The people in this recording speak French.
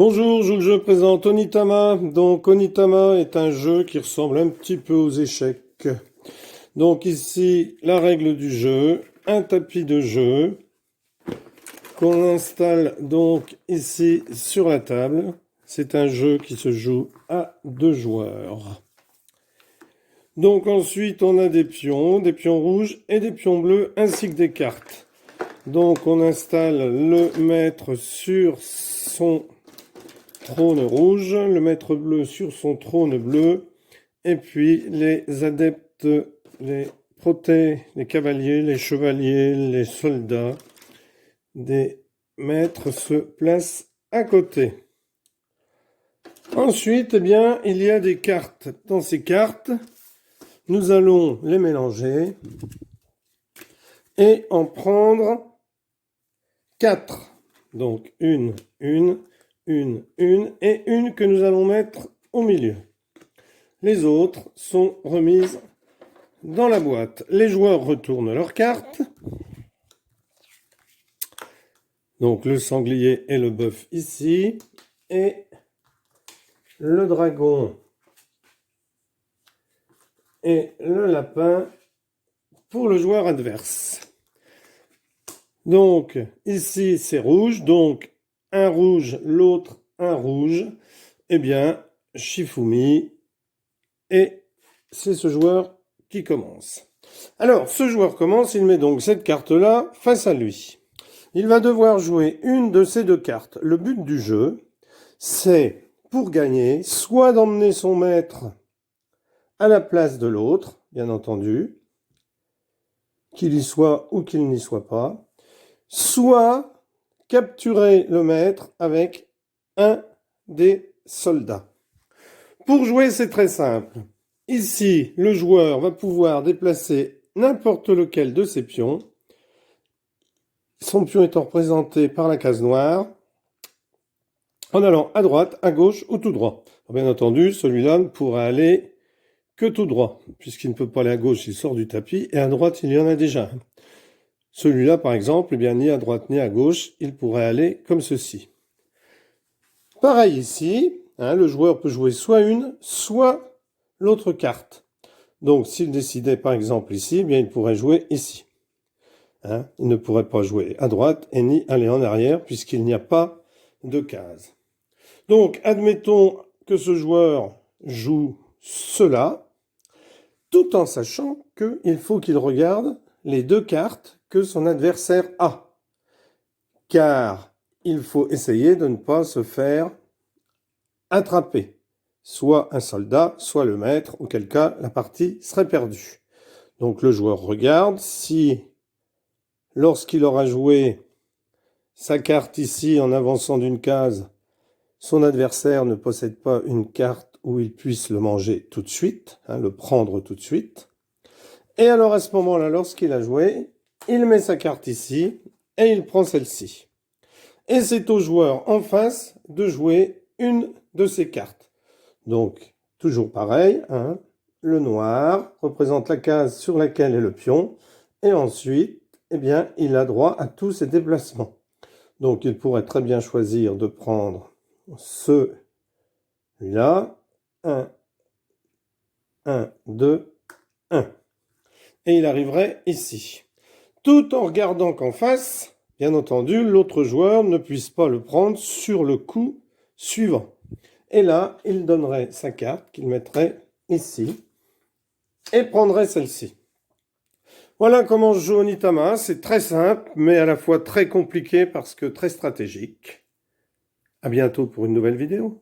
Bonjour, je présente Onitama. Donc Onitama est un jeu qui ressemble un petit peu aux échecs. Donc ici, la règle du jeu, un tapis de jeu qu'on installe donc ici sur la table. C'est un jeu qui se joue à 2 joueurs. Donc ensuite, on a des pions rouges et des pions bleus ainsi que des cartes. Donc on installe le maître sur son trône rouge, le maître bleu sur son trône bleu, et puis les adeptes, les protés, les cavaliers, les chevaliers, les soldats des maîtres se placent à côté. Ensuite, eh bien, il y a des cartes. Dans ces cartes, nous allons les mélanger et en prendre 4. Donc une et une que nous allons mettre au milieu. Les autres sont remises dans la boîte. Les joueurs retournent leurs cartes. Donc le sanglier et le bœuf ici. Et le dragon et le lapin pour le joueur adverse. Donc ici c'est rouge. Donc un rouge, l'autre un rouge. Eh bien, Shifumi. Et c'est ce joueur qui commence. Alors, ce joueur commence, il met donc cette carte-là face à lui. Il va devoir jouer une de ces 2 cartes. Le but du jeu, c'est, pour gagner, soit d'emmener son maître à la place de l'autre, bien entendu, qu'il y soit ou qu'il n'y soit pas, soit capturer le maître avec un des soldats. Pour jouer, c'est très simple. Ici, le joueur va pouvoir déplacer n'importe lequel de ses pions, son pion étant représenté par la case noire, en allant à droite, à gauche ou tout droit. Bien entendu, celui-là ne pourra aller que tout droit, puisqu'il ne peut pas aller à gauche, il sort du tapis, et à droite, il y en a déjà. Celui-là, par exemple, eh bien, ni à droite ni à gauche, il pourrait aller comme ceci. Pareil ici, le joueur peut jouer soit une, soit l'autre carte. Donc, s'il décidait, par exemple, ici, eh bien, il pourrait jouer ici. Il ne pourrait pas jouer à droite et ni aller en arrière, puisqu'il n'y a pas de case. Donc, admettons que ce joueur joue cela, tout en sachant qu'il faut qu'il regarde les 2 cartes que son adversaire a. Car il faut essayer de ne pas se faire attraper. Soit un soldat, soit le maître, auquel cas la partie serait perdue. Donc le joueur regarde, si lorsqu'il aura joué sa carte ici en avançant d'une case, son adversaire ne possède pas une carte où il puisse le manger tout de suite, le prendre tout de suite. Et alors à ce moment-là, lorsqu'il a joué, il met sa carte ici et il prend celle-ci. Et c'est au joueur en face de jouer une de ces cartes. Donc, toujours pareil, le noir représente la case sur laquelle est le pion, et ensuite, eh bien, il a droit à tous ses déplacements. Donc, il pourrait très bien choisir de prendre celui-là, 1, 2, 1. Et il arriverait ici. Tout en regardant qu'en face, bien entendu, l'autre joueur ne puisse pas le prendre sur le coup suivant. Et là, il donnerait sa carte qu'il mettrait ici et prendrait celle-ci. Voilà comment je joue Onitama. C'est très simple, mais à la fois très compliqué parce que très stratégique. À bientôt pour une nouvelle vidéo.